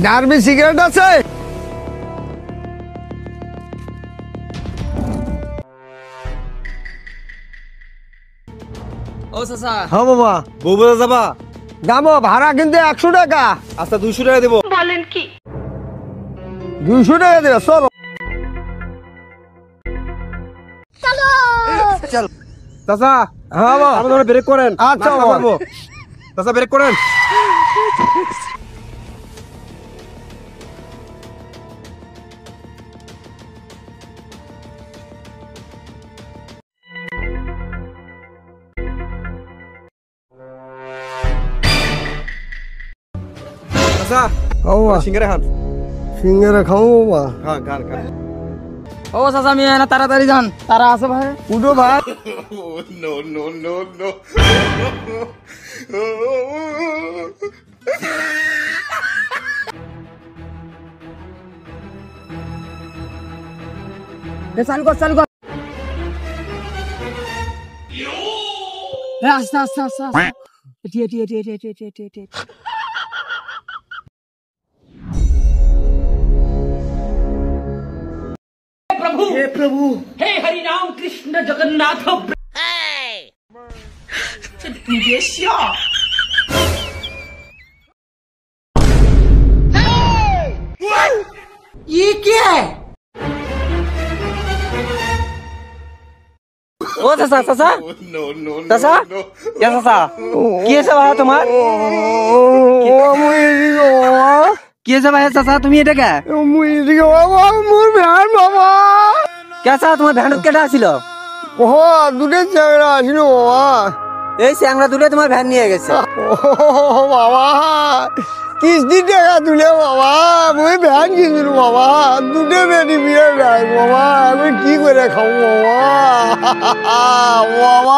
Derby cigarette আছে? ও চাচা, হ্যাঁ বাবা। বউবাজার যাবা? যাবো, ভাড়া কিন্তু 100 টাকা। আচ্ছা 200 টাকা দেবো। 200 টাকা দেবে, চলো। চল চাচা, হ্যাঁ বাবা। আপনারা ব্রেক করেন। আচ্ছা নাস্তা বাবা। করবো। চাচা ব্রেক করেন। চাচা, ও বাবা, সিঙ্গারা খান। সিঙ্গারা খাবো বাবা। খান খান খান। ও চাচা আমি না তাড়াতাড়ি যান, তারা আছে ভাই। উঠো ভাই। চালু কর চালু কর। আস্তে আস্তে আস্তে আস্তে। এটি এটি এটি এটি এটি এটি এটি। हे हरि राम कृष्ण जगन्नाथ ये क्या है? ও চাচা চাচা চাচা, ইয়া চাচা, কি আছে ভাই তোমার? কি আছে ভাই চাচা, তুমি এটা কে? মোর ভ্যান বাবা। কে চাচা তোমার ভ্যানত কেটা আছিল? ও দুটো চ্যাংরা আসিল বাবা। এই চ্যাংরা তুলে তোমার ভ্যান নিয়ে গেছে। ও বাবা, কিস্তি টাকা তুলে বাবা, মই ভ্যান কিনছিল বাবা। দুটো বেটি বিয়ে নাই বাবা, আমি কি করে খাবো বাবা। বাবা